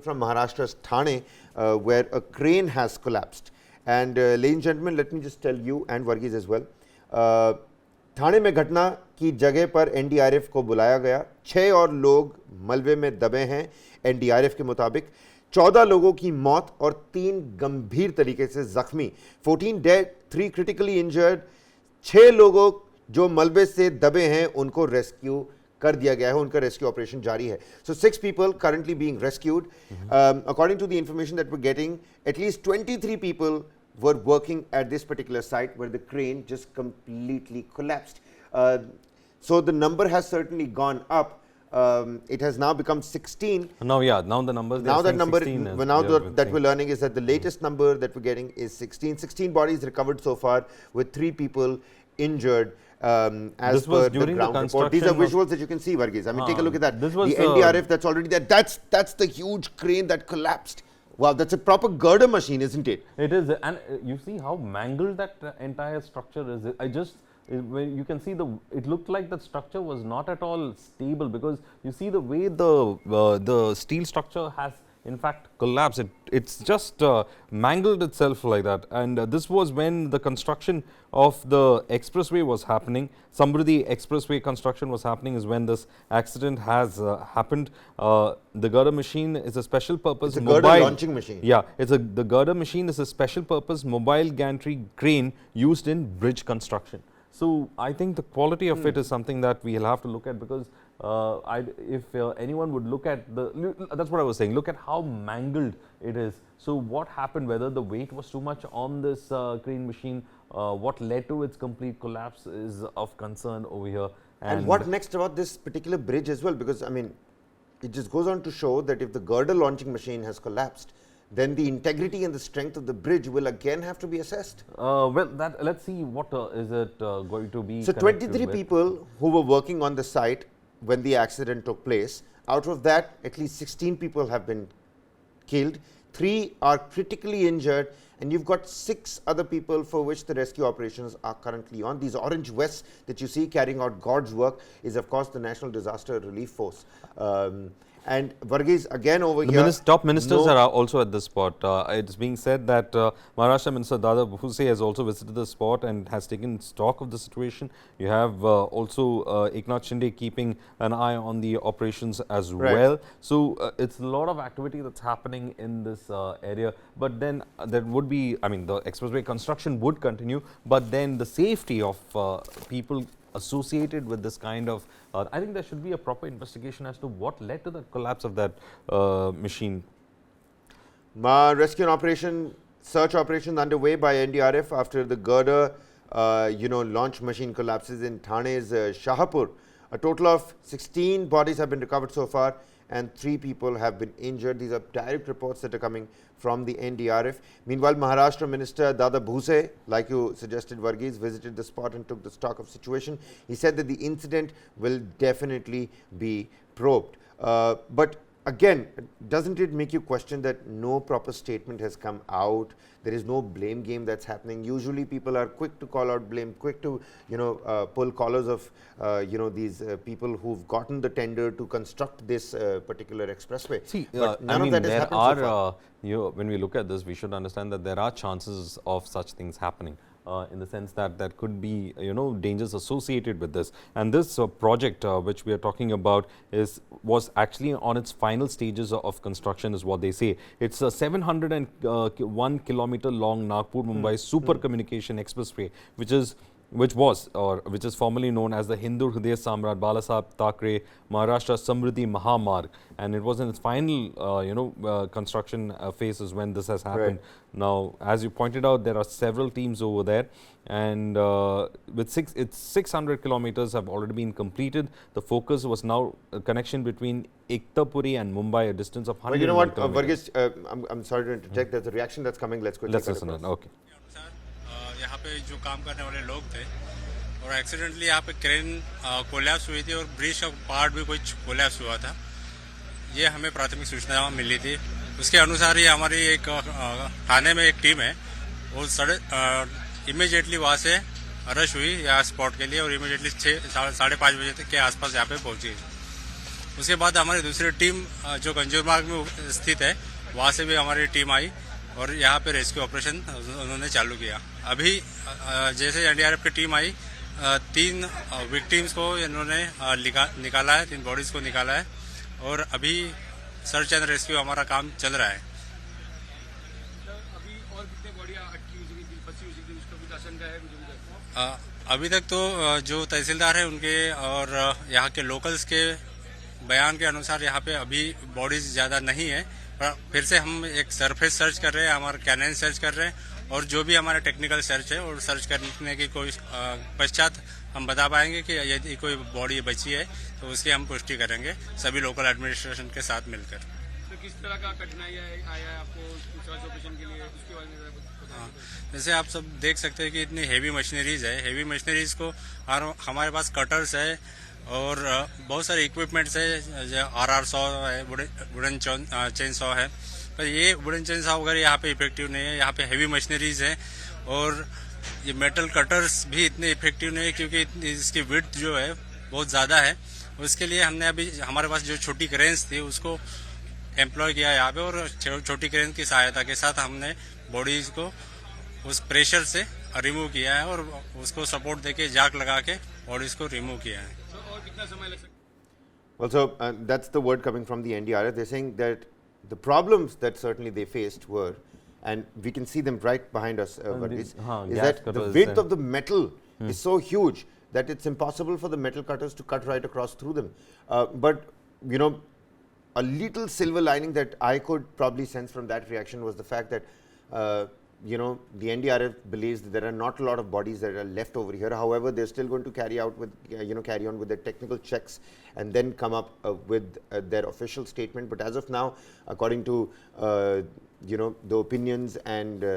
from Maharashtra's Thane, where a crane has collapsed. And ladies and gentlemen, let me just tell you and Varghese as well. थाने में घटना की जगह पर NDRF को बुलाया गया। 6 और लोग मलबे में दबे हैं। एनडीआरएफ के मुताबिक 14 लोगों की मौत और 3 गंभीर तरीके से जख्मी, 14 डेड, 3 क्रिटिकली इंजर्ड। 6 लोगों जो मलबे से दबे हैं उनको रेस्क्यू कर दिया गया है, उनका रेस्क्यू ऑपरेशन जारी है। So 6 people currently being rescued. According to the information that we're getting, at least 23 people were working at this particular site where the crane just completely collapsed. So the number has certainly gone up. It has now become 16. Now the numbers. Now that number, that we're learning is that the latest number that we're getting is 16. 16 bodies recovered so far, with 3 people injured. As per the ground report. These are visuals that you can see, Varghese. I mean, take a look at that. The NDRF that's already there. That's the huge crane that collapsed. Wow, that's a proper girder machine, isn't it? It is, and you see how mangled that entire structure is. You can see it looked like that structure was not at all stable, because you see the way the steel structure has in fact collapsed. It's just mangled itself like that. And this was when the construction of the expressway was happening. Sammruddhi expressway construction was happening is when this accident has happened. The girder machine is a special purpose mobile girder launching machine. Yeah, the girder machine is a special purpose mobile gantry crane used in bridge construction. So I think the quality of it is something that we'll have to look at, because if anyone would look at that's what I was saying, look at how mangled it is. So what happened, whether the weight was too much on this crane machine, what led to its complete collapse is of concern over here. And what next about this particular bridge as well, because I mean, it just goes on to show that if the girder launching machine has collapsed, then the integrity and the strength of the bridge will again have to be assessed. Well, let's see what is it going to be. So 23 people who were working on the site when the accident took place, out of that at least 16 people have been killed, 3 are critically injured, and you've got 6 other people for which the rescue operations are currently on. These orange vests that you see carrying out God's work is of course the National Disaster Relief Force. And Varghese, again over here, top ministers are also at this spot. It's being said that Maharashtra Minister Dada Bhuse has also visited the spot and has taken stock of the situation. You have also Eknath Shinde keeping an eye on the operations as well. So it's a lot of activity that's happening in this area. But then there would be, I mean, the expressway construction would continue, but then the safety of people associated with this kind of, I think there should be a proper investigation as to what led to the collapse of that machine. Rescue operation, search operation underway by NDRF after the girder, launch machine collapses in Thane's Shahapur. A total of 16 bodies have been recovered so far, and 3 people have been injured. These are direct reports that are coming from the NDRF. Meanwhile, Maharashtra Minister Dada Bhuse, like you suggested, Varghese, visited the spot and took the stock of situation. He said that the incident will definitely be probed. But again, doesn't it make you question that no proper statement has come out? There is no blame game that's happening. Usually people are quick to call out blame, quick to pull collars of these people who've gotten the tender to construct this particular expressway. See, none of that has happened so far. When we look at this, we should understand that there are chances of such things happening. In the sense that there could be dangers associated with this, and this project which we are talking about was actually on its final stages of construction, is what they say. It's a 701 kilometer long Nagpur Mumbai super communication expressway, which is formerly known as the Hindu Hriday Samrat Balasaheb Thackeray Maharashtra Sammruddhi Mahamarg, and it was in its final construction phases when this has happened. Now, as you pointed out, there are several teams over there, and with 600 kilometers have already been completed. The focus was now a connection between Iktapuri and Mumbai, a distance of 100 But you know what, Varghese, I'm sorry to interject. There's a reaction that's coming. Let's quickly listen. Okay. यहाँ पे जो काम करने वाले लोग थे और accidentally यहाँ पे क्रेन कोलैप्स हुई थी और ब्रिज का पार्ट भी कुछ कोलैप्स हुआ था। ये हमें प्राथमिक सूचना मिली थी। उसके अनुसार ही हमारी एक थाने में एक टीम है, वो इमीडिएटली वहाँ से रश हुई यहाँ स्पॉट के लिए और इमीडिएटली 5:30 बजे तक के आसपास यहाँ पे पहुंची। उसके बाद हमारी दूसरी टीम जो कंजूरमार्ग में स्थित है वहाँ से भी हमारी टीम आई और यहाँ पे रेस्क्यू ऑपरेशन उन्होंने चालू किया। अभी जैसे एनडीआरएफ की टीम आई 3 विक्टिम्स को इन्होंने निकाला है, 3 बॉडीज को निकाला है और अभी सर्च एंड रेस्क्यू हमारा काम चल रहा है। अभी और कितने बॉडी अटकी हुई थी, फंसी हुई थी, उसका कुछ आशंका है? कुछ अभी तक तो जो तहसीलदार है उनके और यहाँ के लोकल्स के बयान के अनुसार यहाँ पे अभी बॉडीज ज़्यादा नहीं है, पर फिर से हम एक सरफेस सर्च कर रहे हैं, हमारा कैनन सर्च कर रहे हैं और जो भी हमारा टेक्निकल सर्च है और सर्च करने की कोई पश्चात हम बता पाएंगे कि यदि कोई बॉडी बची है तो उसकी हम पुष्टि करेंगे सभी लोकल एडमिनिस्ट्रेशन के साथ मिलकर। तो किस तरह का कठिनाई आया है आपको सर्च ऑपरेशन के लिए, उसके बारे में हाँ, जैसे आप सब देख सकते हैं कि इतनी हेवी मशीनरीज है, हेवी मशीनरीज को हमारे पास कटर्स है और बहुत सारे इक्विपमेंट्स है, आर सॉ है, वुडन चेन सॉ है, पर ये वुडन चेन सॉ वगैरह यहाँ पे इफेक्टिव नहीं है। यहाँ पे हेवी मशीनरीज है और ये मेटल कटर्स भी इतने इफेक्टिव नहीं है क्योंकि इसकी विड्थ जो है बहुत ज़्यादा है। उसके लिए हमने अभी हमारे पास जो छोटी क्रेन्स थी उसको एम्प्लॉय किया यहाँ पे और छोटी क्रेन की सहायता के साथ हमने बॉडीज को उस प्रेशर से रिमूव किया है और उसको सपोर्ट देके जाक लगा के बॉडीज को रिमूव किया है। और कितना समय लग सकता है? Also, that's the word coming from the NDRF. They're saying that the problems that certainly they faced were, and we can see them right behind us, Varghese, is that the width of the metal is so huge that it's impossible for the metal cutters to cut right across through them. But, you know, a little silver lining that I could probably sense from that reaction was the fact that, you know, the NDRF believes that there are not a lot of bodies that are left over here. However, they're still going to carry out with, carry on with their technical checks and then come up with their official statement. But as of now, according to, the opinions and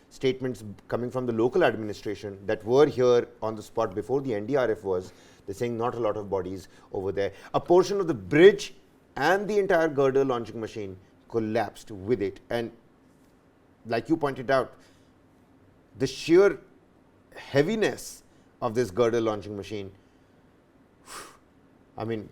statements coming from the local administration that were here on the spot before the NDRF was, they're saying not a lot of bodies over there. A portion of the bridge and the entire girder launching machine collapsed with it. And like you pointed out, the sheer heaviness of this girder launching machine, I mean,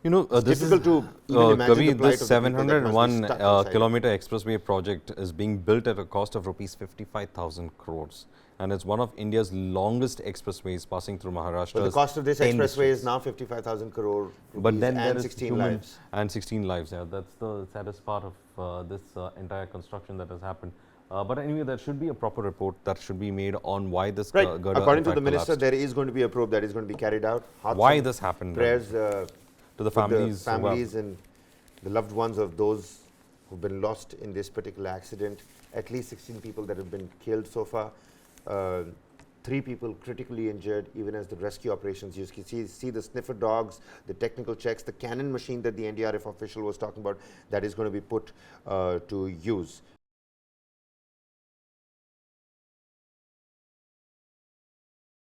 it's this difficult to even imagine Kavi, the plight this of the people that must be 701 stuck inside. kilometer expressway project is being built at a cost of rupees 55,000 crores. And it's one of India's longest expressways passing through Maharashtra. So the cost of this expressway is now 55,000 crore rupees, but then and there is 16 lives. And 16 lives, yeah. That's the saddest part of this entire construction that has happened. But anyway, there should be a proper report that should be made on why this Right. girder According to the minister, collapsed. there is going to be a probe that is going to be carried out. Hearts Why and this happened? prayers to the families, and the loved ones of those who've been lost in this particular accident. At least 16 people that have been killed so far. 3 people critically injured, even as the rescue operations. You can see the sniffer dogs, the technical checks, the cannon machine that the NDRF official was talking about, that is going to be put to use.